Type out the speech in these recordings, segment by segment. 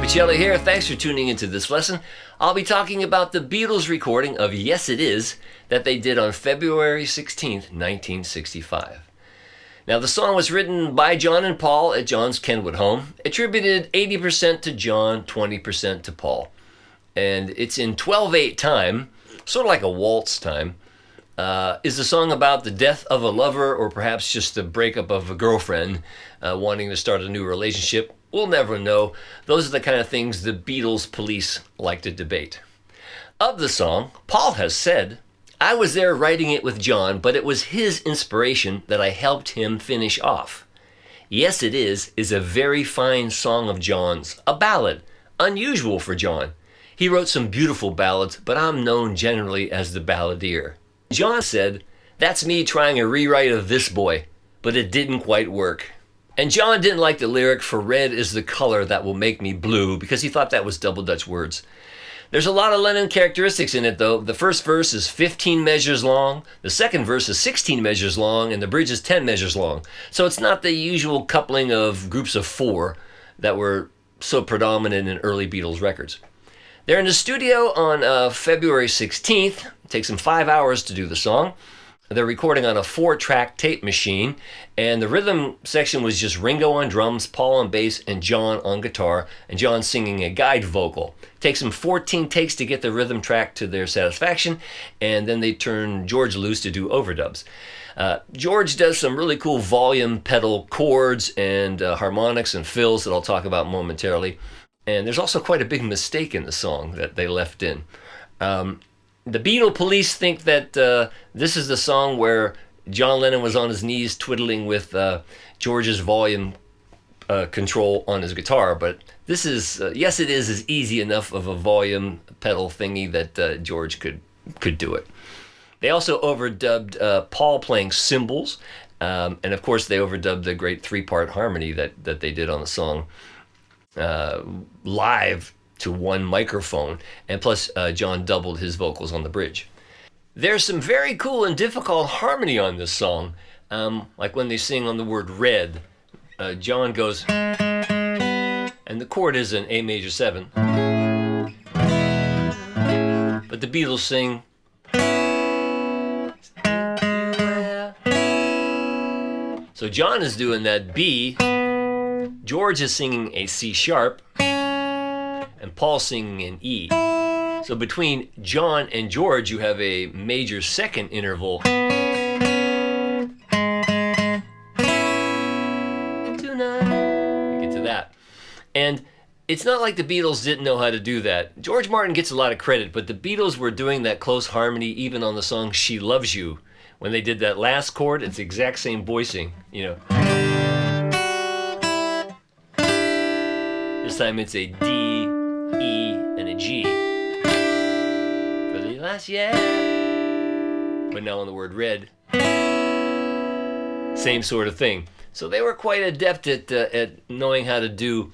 Pachelli here. Thanks for tuning into this lesson. I'll be talking about the Beatles recording of Yes It Is that they did on February 16th, 1965. Now, the song was written by John and Paul at John's Kenwood home, attributed 80% to John, 20% to Paul. And it's in 12/8 time, sort of like a waltz time. Is the song about the death of a lover or perhaps just the breakup of a girlfriend wanting to start a new relationship? We'll never know. Those are the kind of things the Beatles police like to debate. Of the song, Paul has said, "I was there writing it with John, but it was his inspiration that I helped him finish off. Yes It Is a very fine song of John's, a ballad, unusual for John. He wrote some beautiful ballads, but I'm known generally as the balladeer." John said, "That's me trying a rewrite of This Boy, but it didn't quite work." And John didn't like the lyric "for red is the color that will make me blue" because he thought that was double Dutch words. There's a lot of Lennon characteristics in it, though. The first verse is 15 measures long, the second verse is 16 measures long, and the bridge is 10 measures long. So it's not the usual coupling of groups of four that were so predominant in early Beatles records. They're in the studio on February 16th. It takes them 5 hours to do the song. They're recording on a 4-track tape machine, and the rhythm section was just Ringo on drums, Paul on bass, and John on guitar, and John singing a guide vocal. It takes them 14 takes to get the rhythm track to their satisfaction, and then they turn George loose to do overdubs. George does some really cool volume pedal chords and harmonics and fills that I'll talk about momentarily. And there's also quite a big mistake in the song that they left in. The Beatle police think that this is the song where John Lennon was on his knees twiddling with George's volume control on his guitar, but this is, Yes It Is easy enough of a volume pedal thingy that George could do it. They also overdubbed Paul playing cymbals, and of course they overdubbed the great 3-part harmony that they did on the song live to one microphone, and plus John doubled his vocals on the bridge. There's some very cool and difficult harmony on this song, like when they sing on the word red. John goes, and the chord is an A major 7, but the Beatles sing, so John is doing that B, George is singing a C sharp, and Paul singing an E. So between John and George, you have a major second interval. Tonight. You get to that. And it's not like the Beatles didn't know how to do that. George Martin gets a lot of credit, but the Beatles were doing that close harmony even on the song She Loves You. When they did that last chord, it's the exact same voicing, you know. This time it's a D, E, and a G for the last year. But now on the word red, same sort of thing. So they were quite adept at knowing how to do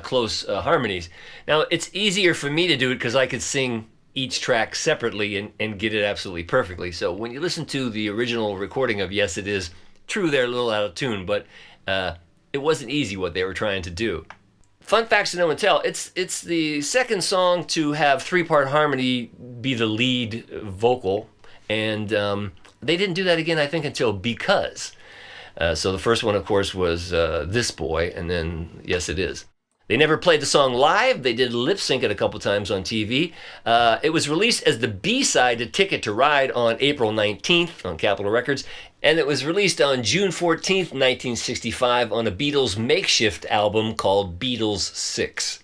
close harmonies. Now it's easier for me to do it because I could sing each track separately and get it absolutely perfectly. So when you listen to the original recording of Yes It Is, true they're a little out of tune, but it wasn't easy what they were trying to do. Fun facts to know and tell, it's the second song to have 3-part harmony be the lead vocal, and they didn't do that again, I think, until Because. So the first one, of course, was This Boy, and then Yes It Is. They never played the song live. They did lip sync it a couple times on TV. It was released as the B-side to Ticket to Ride on April 19th on Capitol Records, and it was released on June 14th, 1965 on a Beatles makeshift album called Beatles 6.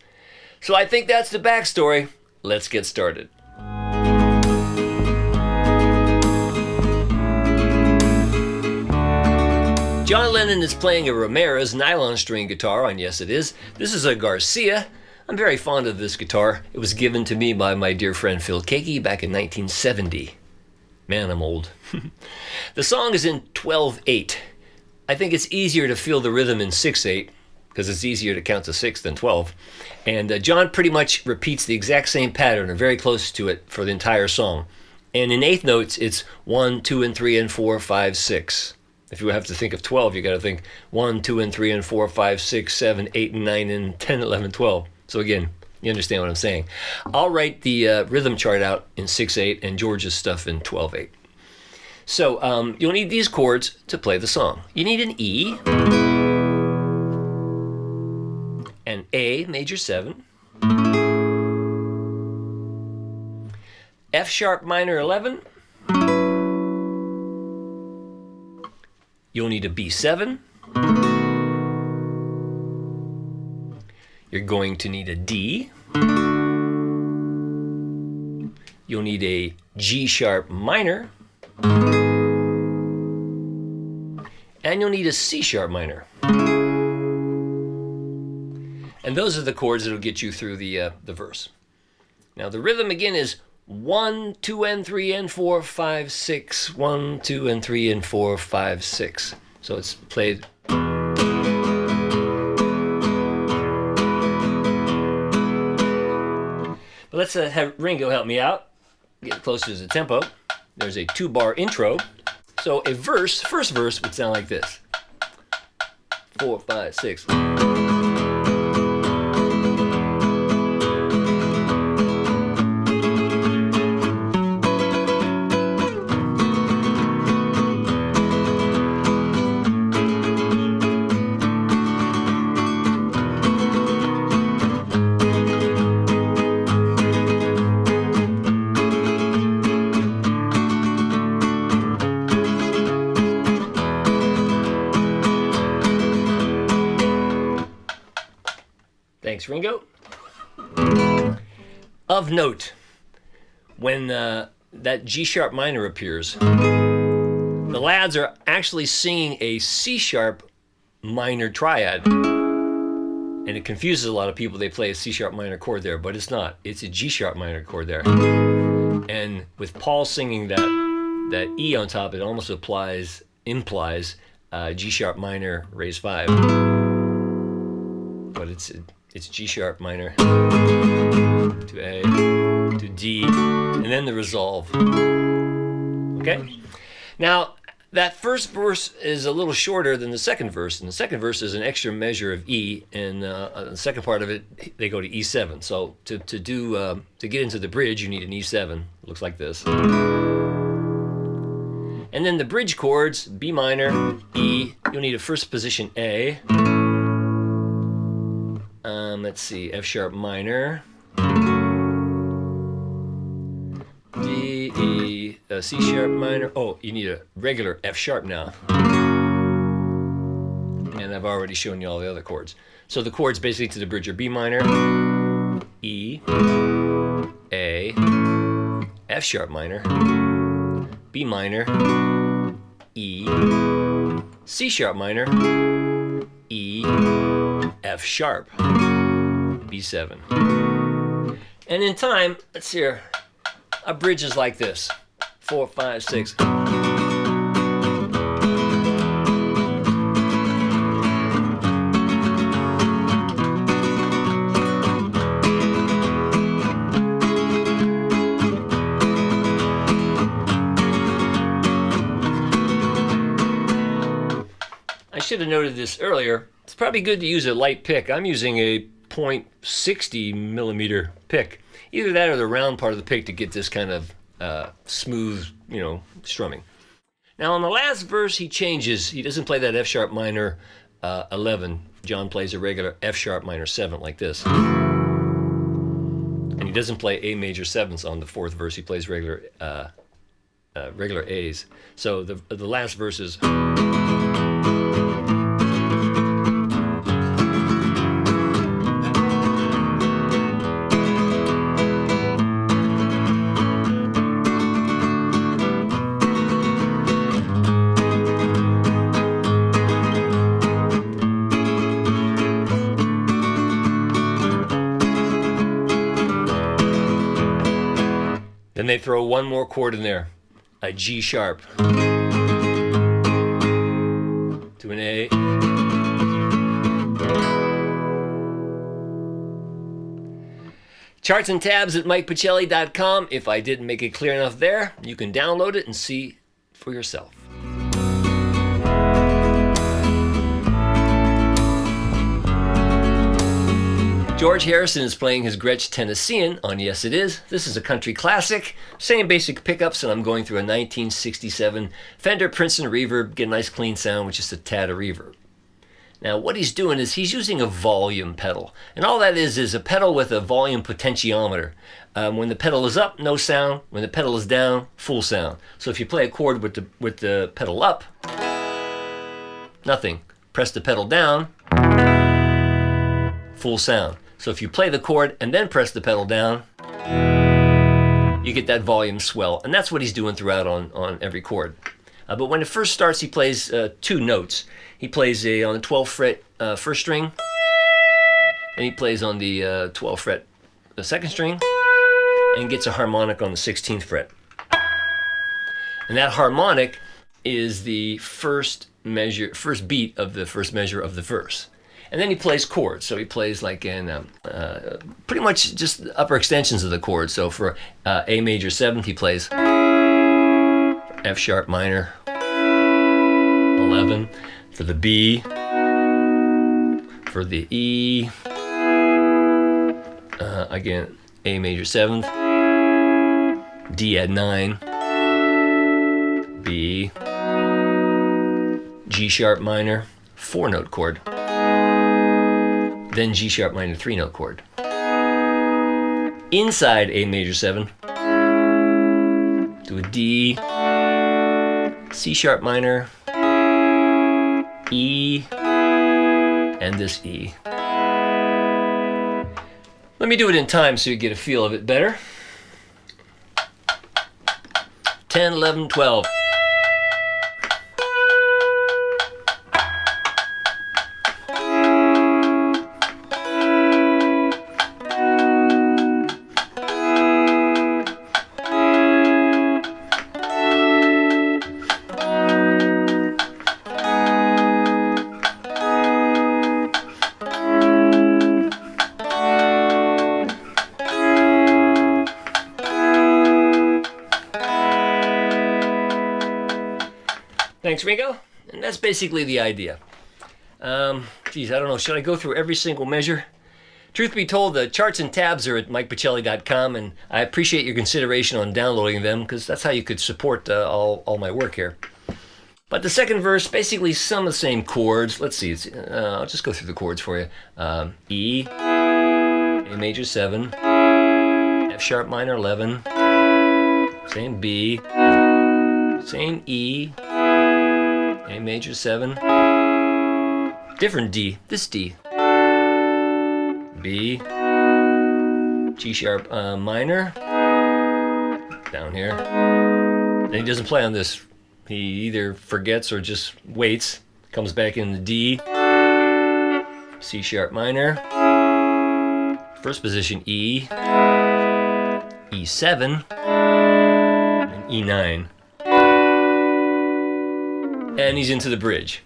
So I think that's the backstory. Let's get started. John Lennon is playing a Ramirez nylon string guitar on Yes It Is. This is a Garcia. I'm very fond of this guitar. It was given to me by my dear friend Phil Keiki back in 1970. Man, I'm old. The song is in 12/8. I think it's easier to feel the rhythm in 6/8 because it's easier to count to 6 than 12. And John pretty much repeats the exact same pattern or very close to it for the entire song. And in eighth notes, it's 1, 2, and 3, and 4, 5, 6. If you have to think of 12, you got to think 1, 2, and 3, and 4, 5, 6, 7, 8, and 9, and 10, 11, 12. So again, you understand what I'm saying. I'll write the rhythm chart out in 6/8 and George's stuff in 12/8. So you'll need these chords to play the song. You need an E, an A major 7, F sharp minor 11, you'll need a B7, you're going to need a D, you'll need a G sharp minor, and you'll need a C sharp minor. And those are the chords that'll get you through the verse. Now the rhythm again is 1, 2, and 3, and 4, 5, 6. 1, 2, and 3, and 4, 5, 6. So it's played. But let's have Ringo help me out. Get closer to the tempo. There's a 2-bar intro. So a verse, first verse would sound like this. 4, 5, 6. Thanks, Ringo. Of note, when that G sharp minor appears, the lads are actually singing a C sharp minor triad. And it confuses a lot of people. They play a C sharp minor chord there, but it's not. It's a G sharp minor chord there. And with Paul singing that E on top, it almost implies G sharp minor raised 5. But it's G sharp minor to A to D, and then the resolve. Okay? Now, that first verse is a little shorter than the second verse, and the second verse is an extra measure of E, and the second part of it, they go to E7. So to get into the bridge, you need an E7. It looks like this. And then the bridge chords, B minor, E, you'll need a first position A. Let's see, F sharp minor, D, E, C sharp minor. Oh, you need a regular F sharp now. And I've already shown you all the other chords. So the chords basically to the bridge are B minor, E, A, F sharp minor, B minor, E, C sharp minor, E, F sharp, B7. And in time, let's hear a bridge is like this. 4, 5, 6. I should have noted this earlier. It's probably good to use a light pick. I'm using a .60 millimeter pick. Either that or the round part of the pick to get this kind of smooth, strumming. Now on the last verse he changes. He doesn't play that F sharp minor 11. John plays a regular F sharp minor 7 like this. And he doesn't play A major 7s on the fourth verse. He plays regular A's. So the last verse is. Then they throw one more chord in there, a G sharp to an A. Charts and tabs at MikePachelli.com. If I didn't make it clear enough there, you can download it and see for yourself. George Harrison is playing his Gretsch Tennessean on Yes It Is. This is a country classic. Same basic pickups, and I'm going through a 1967 Fender Princeton reverb. Get a nice clean sound with just a tad of reverb. Now what he's doing is he's using a volume pedal. And all that is a pedal with a volume potentiometer. When the pedal is up, no sound. When the pedal is down, full sound. So if you play a chord with the pedal up, nothing. Press the pedal down, full sound. So if you play the chord and then press the pedal down, you get that volume swell. And that's what he's doing throughout on every chord. But when it first starts, he plays two notes. He plays on the 12th fret first string, and he plays on the 12th fret the second string, and gets a harmonic on the 16th fret. And that harmonic is the first beat of the first measure of the verse. And then he plays chords. So he plays like in pretty much just upper extensions of the chords. So for A major 7th, he plays F sharp minor 11. For the B, for the E, again, A major 7th, D at 9, B, G sharp minor, 4-note chord, then G sharp minor 3-note chord. Inside A major 7, do a D, C sharp minor, E, and this E. Let me do it in time so you get a feel of it better. 10, 11, 12. Thanks, Ringo. And that's basically the idea. Geez, I don't know. Should I go through every single measure? Truth be told, the charts and tabs are at MikePachelli.com, and I appreciate your consideration on downloading them, because that's how you could support all my work here. But the second verse, basically some of the same chords. Let's see. I'll just go through the chords for you. E, A major 7, F sharp minor 11, same B, same E, A major 7, different D, this D, B, G sharp minor, down here. Then he doesn't play on this. He either forgets or just waits, comes back in the D, C sharp minor, first position E, E7, and E9. And he's into the bridge.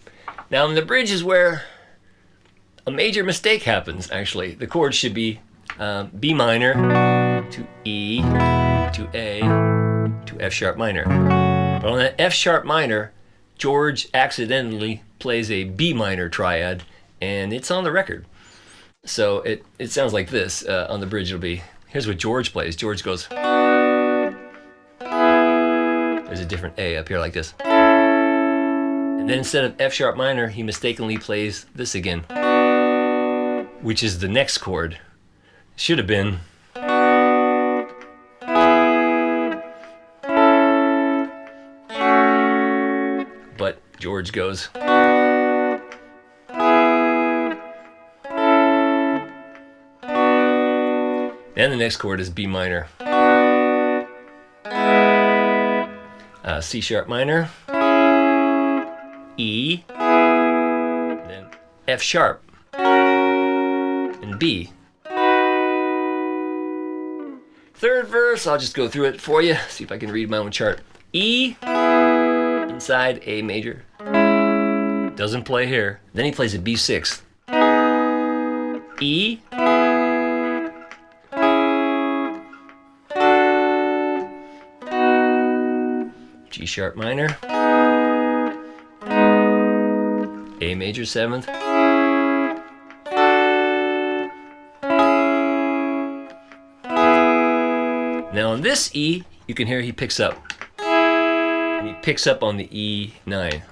Now in the bridge is where a major mistake happens, actually. The chord should be B minor to E to A to F sharp minor. But on that F sharp minor, George accidentally plays a B minor triad, and it's on the record. So it sounds like this. On the bridge it'll be, here's what George plays. George goes, there's a different A up here like this. And then instead of F sharp minor, he mistakenly plays this again, which is the next chord. Should have been. But George goes. And the next chord is B minor. C sharp minor. E, then F sharp, and B. Third verse, I'll just go through it for you, see if I can read my own chart. E, inside A major, doesn't play here. Then he plays a B6. E, G sharp minor, A major 7th, on this E, you can hear he picks up. And he picks up on the E9.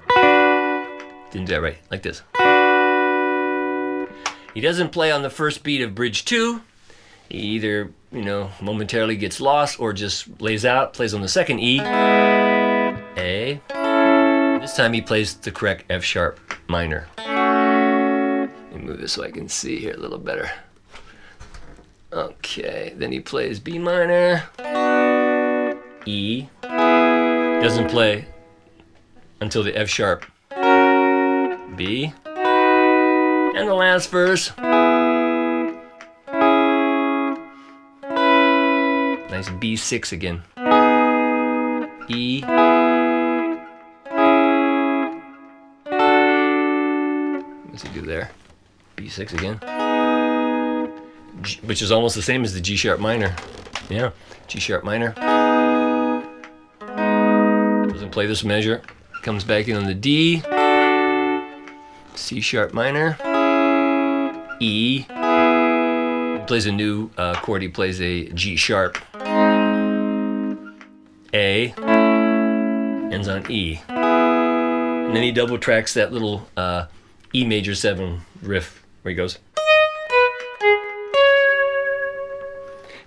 Didn't do that right, like this. He doesn't play on the first beat of bridge 2. He either, momentarily gets lost or just lays out, plays on the second E, A. This time he plays the correct F sharp minor. Let me move this so I can see here a little better. Okay, then he plays B minor, E, doesn't play until the F sharp, B, and the last verse, nice B6 again, E, what's he do there? B6 again. G, which is almost the same as the G sharp minor. Yeah, G sharp minor. Doesn't play this measure. Comes back in on the D. C sharp minor. E. He plays a new chord. He plays a G sharp. A. Ends on E. And then he double tracks that little E major 7 riff where he goes.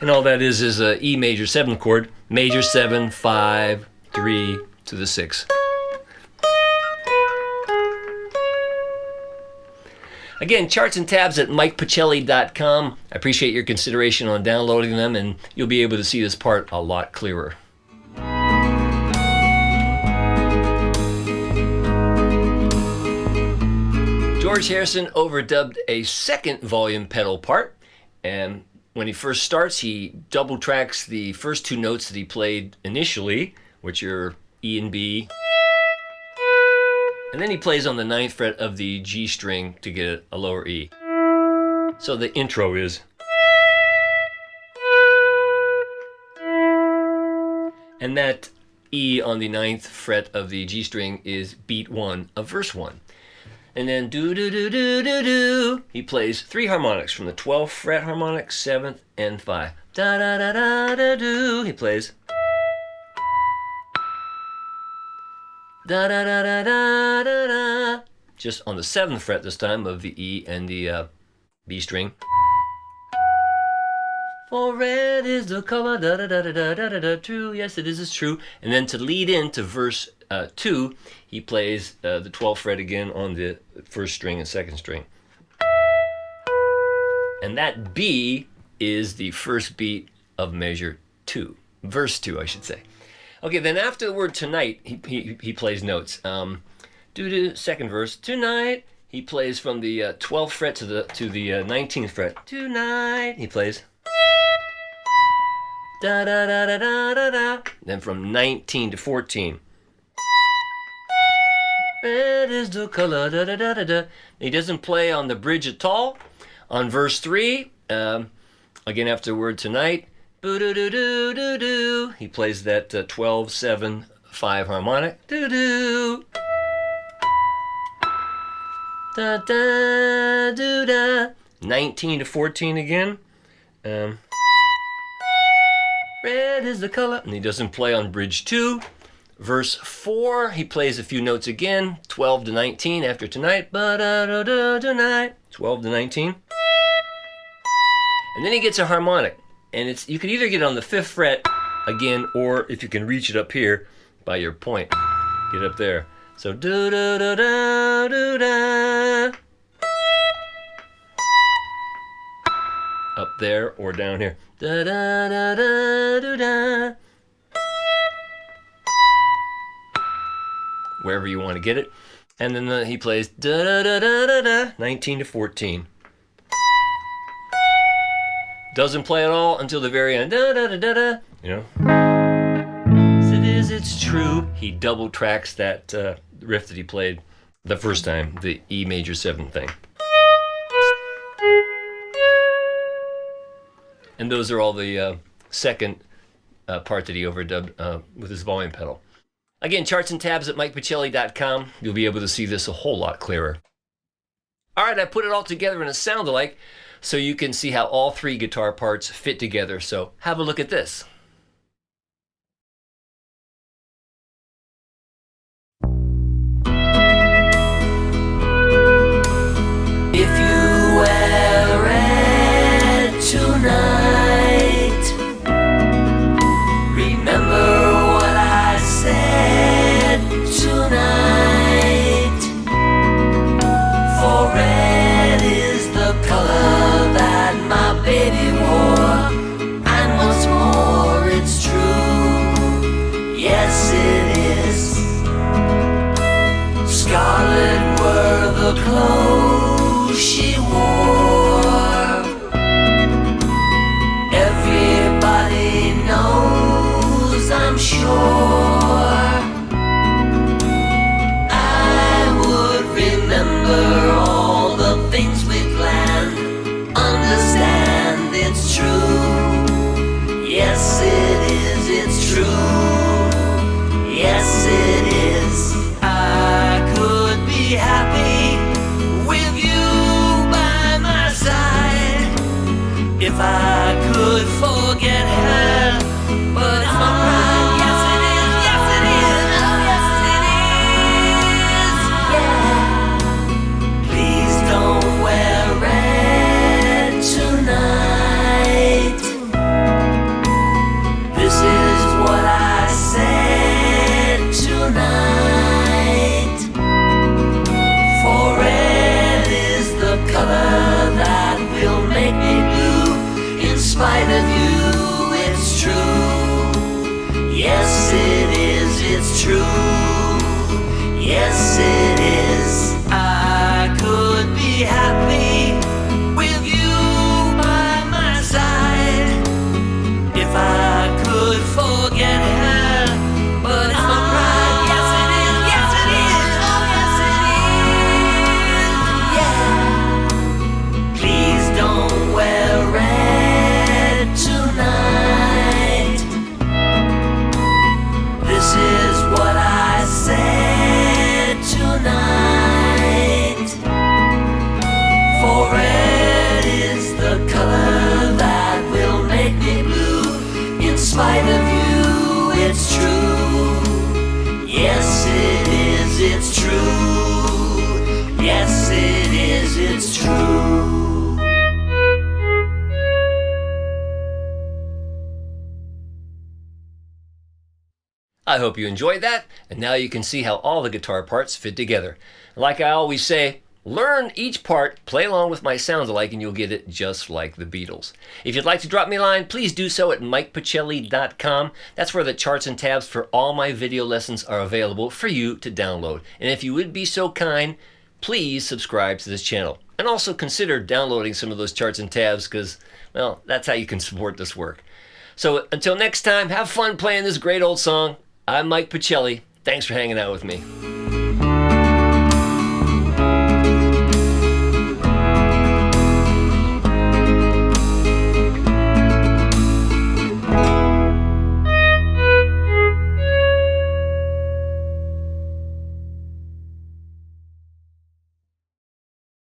And all that is a E major 7 chord, major 7, 5, 3 to the 6. Again, charts and tabs at MikePachelli.com. I appreciate your consideration on downloading them, and you'll be able to see this part a lot clearer. George Harrison overdubbed a second volume pedal part, and when he first starts, he double tracks the first 2 notes that he played initially, which are E and B. And then he plays on the 9th fret of the G string to get a lower E. So the intro is. And that E on the 9th fret of the G string is beat 1 of verse 1. And then do, he plays 3 harmonics from the 12th fret harmonic, 7th, and 5. Da da da da da do. He plays. Da da da da da da da. Just on the 7th fret this time of the E and the B string. For red is the color, da da da da da da da. True, yes it is, it's true. And then to lead into verse 2, he plays the 12th fret again on the 1st string and 2nd string. And that B is the first beat of measure 2, verse 2, I should say. Okay, then after the word tonight, he plays notes. Do 2nd verse, tonight. He plays from the 12th fret to the 19th fret. Tonight, he plays. Da da da da da da da. Then from 19 to 14. Red is the color, da da da da da. He doesn't play on the bridge at all. On verse 3, again after the word tonight, boo doo doo doo doo doo. He plays that 12, 7, 5 harmonic. Doo doo. Da da doo da. 19 to 14 again. Red is the color. And he doesn't play on bridge 2. Verse 4, he plays a few notes again, 12 to 19 after tonight, tonight, 12 to 19. And then he gets a harmonic, and you can either get it on the 5th fret again, or if you can reach it up here by your point, get up there. So do do do do do da. Up there or down here. Da da da da do da. Wherever you want to get it. And then he plays da da da da da da, 19 to 14. Doesn't play at all until the very end. Da da da da da. Yes, it is, it's true. He double tracks that riff that he played the first time, the E major 7 thing. And those are all the second part that he overdubbed with his volume pedal. Again, charts and tabs at MikePachelli.com. You'll be able to see this a whole lot clearer. All right, I put it all together in a sound-alike so you can see how all 3 guitar parts fit together. So have a look at this. clothes she wore. Everybody knows, I'm sure. I would remember all the things we planned. Understand it's true. Yes, it is, it's true. Yes, it is. I could be happy with you by my side if I could forget her, but it's my pride. Yes, it is. Yes, it is. Oh, yes, it is. Yeah. Please don't wear red tonight. This is what I said tonight. For red is the color that will make me blue. In spite of you, it's true. Yes, it is, it's true. Yes, it is. I could be happy with you by my side if I could forget her, but it's my pride. Yes, it is. Yes, it is. Oh, yes, it is. Yeah. Please don't wear red tonight. This is what I said tonight. For red is the color that will make me blue. In spite of you, it's true. Yes, it is, it's true. Yes, it is, it's true. I hope you enjoyed that, and now you can see how all the guitar parts fit together. Like I always say, learn each part, play along with my sounds alike, and you'll get it just like the Beatles. If you'd like to drop me a line, please do so at mikepachelli.com. That's where the charts and tabs for all my video lessons are available for you to download. And if you would be so kind, please subscribe to this channel. And also consider downloading some of those charts and tabs because, well, that's how you can support this work. So until next time, have fun playing this great old song. I'm Mike Pachelli. Thanks for hanging out with me.